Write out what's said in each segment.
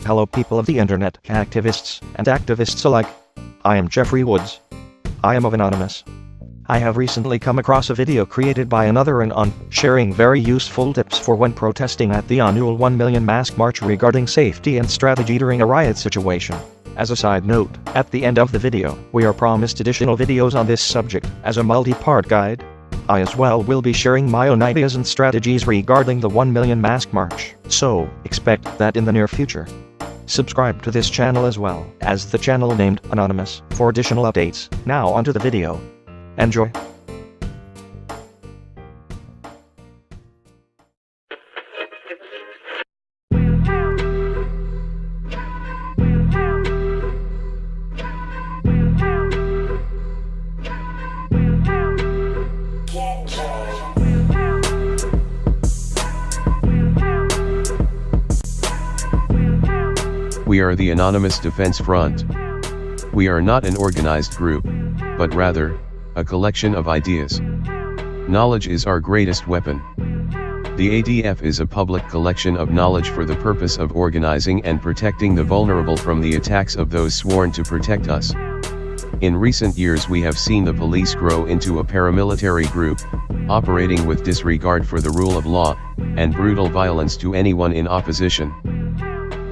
Hello people of the internet, activists and activists alike. I am Jeffrey Woods. I am of Anonymous. I have recently come across a video created by another Anon, sharing very useful tips for when protesting at the annual 1 Million Mask March regarding safety and strategy during a riot situation. As a side note, at the end of the video, we are promised additional videos on this subject, as a multi-part guide. I as well will be sharing my own ideas and strategies regarding the 1 Million Mask March, so expect that in the near future. Subscribe to this channel as well as the channel named Anonymous for additional updates. Now onto the video. Enjoy. We are the Anonymous Defense Front. We are not an organized group, but rather, a collection of ideas. Knowledge is our greatest weapon. The ADF is a public collection of knowledge for the purpose of organizing and protecting the vulnerable from the attacks of those sworn to protect us. In recent years we have seen the police grow into a paramilitary group, operating with disregard for the rule of law, and brutal violence to anyone in opposition.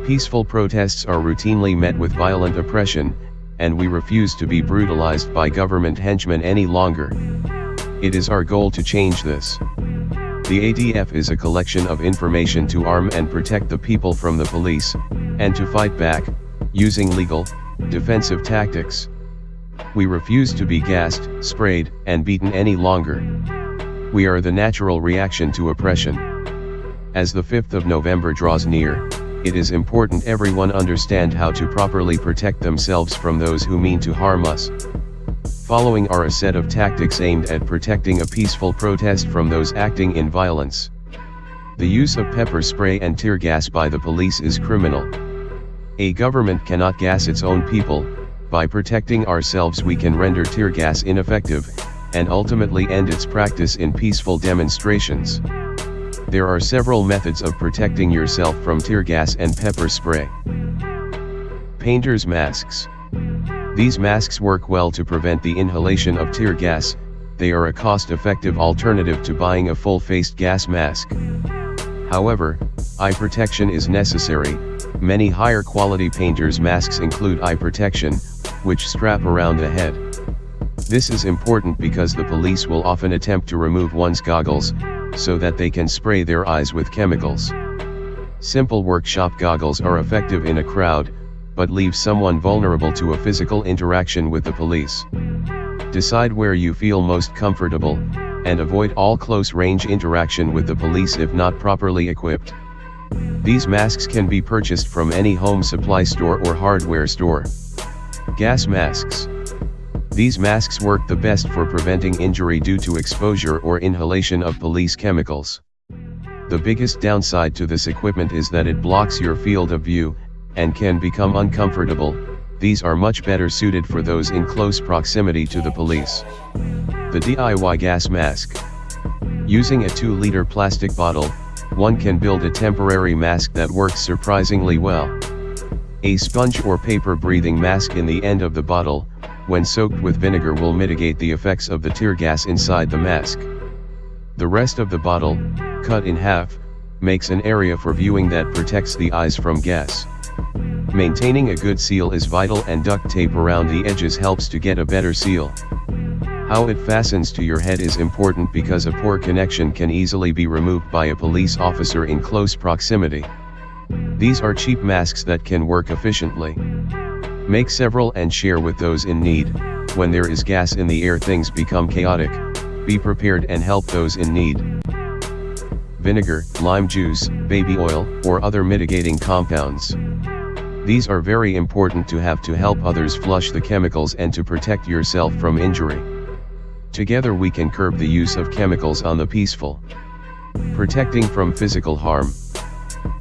Peaceful protests are routinely met with violent oppression, and we refuse to be brutalized by government henchmen any longer. It is our goal to change this. The ADF is a collection of information to arm and protect the people from the police, and to fight back, using legal, defensive tactics. We refuse to be gassed, sprayed, and beaten any longer. We are the natural reaction to oppression. As the 5th of November draws near, it is important everyone understand how to properly protect themselves from those who mean to harm us. Following are a set of tactics aimed at protecting a peaceful protest from those acting in violence. The use of pepper spray and tear gas by the police is criminal. A government cannot gas its own people. By protecting ourselves we can render tear gas ineffective, and ultimately end its practice in peaceful demonstrations. There are several methods of protecting yourself from tear gas and pepper spray. Painter's masks. These masks work well to prevent the inhalation of tear gas. They are a cost-effective alternative to buying a full-faced gas mask. However, eye protection is necessary. Many higher quality painter's masks include eye protection, which strap around the head. This is important because the police will often attempt to remove one's goggles, so that they can spray their eyes with chemicals. Simple workshop goggles are effective in a crowd, but leave someone vulnerable to a physical interaction with the police. Decide where you feel most comfortable, and avoid all close-range interaction with the police if not properly equipped. These masks can be purchased from any home supply store or hardware store. Gas masks. These masks work the best for preventing injury due to exposure or inhalation of police chemicals. The biggest downside to this equipment is that it blocks your field of view, and can become uncomfortable. These are much better suited for those in close proximity to the police. The DIY gas mask. Using a 2-liter plastic bottle, one can build a temporary mask that works surprisingly well. A sponge or paper breathing mask in the end of the bottle, when soaked with vinegar, will mitigate the effects of the tear gas inside the mask. The rest of the bottle, cut in half, makes an area for viewing that protects the eyes from gas. Maintaining a good seal is vital, and duct tape around the edges helps to get a better seal. How it fastens to your head is important because a poor connection can easily be removed by a police officer in close proximity. These are cheap masks that can work efficiently. Make several and share with those in need. When there is gas in the air, things become chaotic. Be prepared and help those in need. Vinegar, lime juice, baby oil, or other mitigating compounds. These are very important to have to help others flush the chemicals and to protect yourself from injury. Together we can curb the use of chemicals on the peaceful. Protecting from physical harm.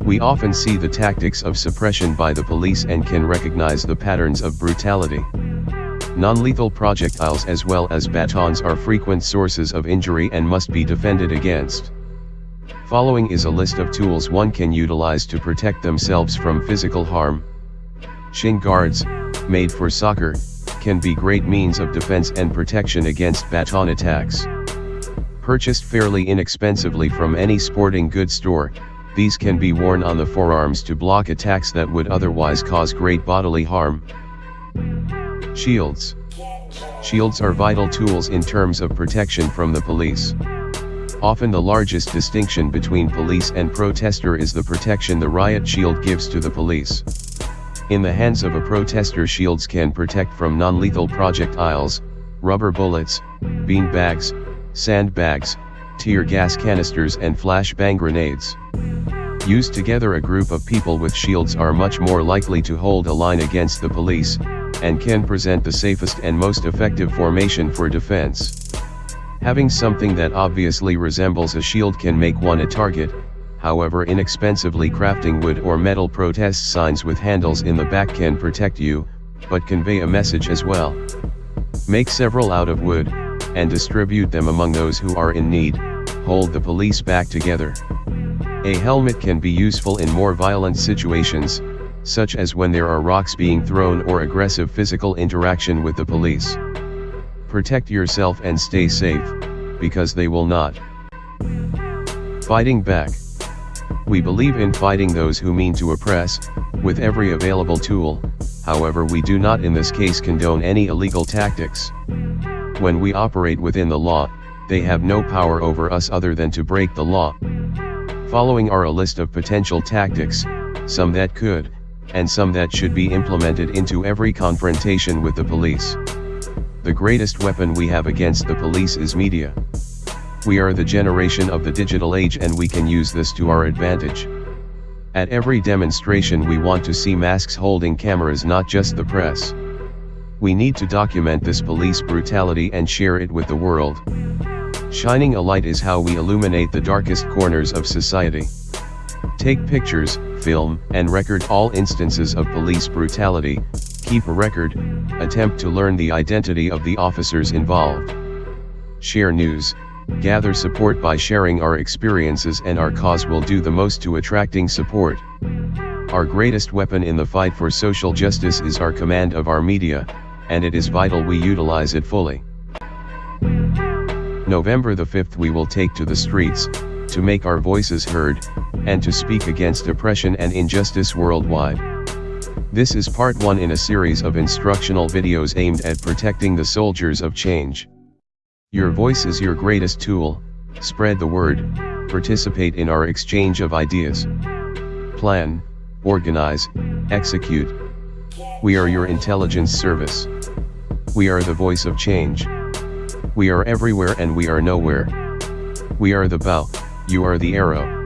We often see the tactics of suppression by the police and can recognize the patterns of brutality. Non-lethal projectiles as well as batons are frequent sources of injury and must be defended against. Following is a list of tools one can utilize to protect themselves from physical harm. Shin guards, made for soccer, can be great means of defense and protection against baton attacks. Purchased fairly inexpensively from any sporting goods store, these can be worn on the forearms to block attacks that would otherwise cause great bodily harm. Shields. Shields are vital tools in terms of protection from the police. Often the largest distinction between police and protester is the protection the riot shield gives to the police. In the hands of a protester, shields can protect from non-lethal projectiles, rubber bullets, bean bags, sandbags, tear gas canisters and flashbang grenades. Used together, a group of people with shields are much more likely to hold a line against the police, and can present the safest and most effective formation for defense. Having something that obviously resembles a shield can make one a target. However, inexpensively crafting wood or metal protest signs with handles in the back can protect you, but convey a message as well. Make several out of wood, and distribute them among those who are in need. Hold the police back together. A helmet can be useful in more violent situations, such as when there are rocks being thrown or aggressive physical interaction with the police. Protect yourself and stay safe, because they will not. Fighting back. We believe in fighting those who mean to oppress, with every available tool. However, we do not in this case condone any illegal tactics. When we operate within the law, they have no power over us other than to break the law. Following are a list of potential tactics, some that could, and some that should be implemented into every confrontation with the police. The greatest weapon we have against the police is media. We are the generation of the digital age, and we can use this to our advantage. At every demonstration we want to see masks holding cameras, not just the press. We need to document this police brutality and share it with the world. Shining a light is how we illuminate the darkest corners of society. Take pictures, film, and record all instances of police brutality. Keep a record, attempt to learn the identity of the officers involved. Share news, gather support by sharing our experiences, and our cause will do the most to attracting support. Our greatest weapon in the fight for social justice is our command of our media, and it is vital we utilize it fully. November the 5th we will take to the streets, to make our voices heard, and to speak against oppression and injustice worldwide. This is part 1 in a series of instructional videos aimed at protecting the soldiers of change. Your voice is your greatest tool. Spread the word, participate in our exchange of ideas. Plan, organize, execute. We are your intelligence service. We are the voice of change. We are everywhere and we are nowhere. We are the bow, you are the arrow.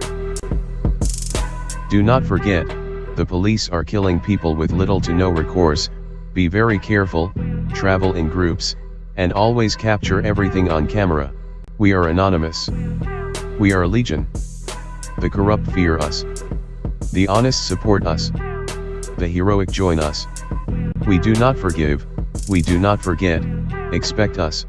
Do not forget, the police are killing people with little to no recourse. Be very careful, travel in groups, and always capture everything on camera. We are anonymous. We are legion. The corrupt fear us. The honest support us. The heroic join us. We do not forgive, we do not forget, expect us.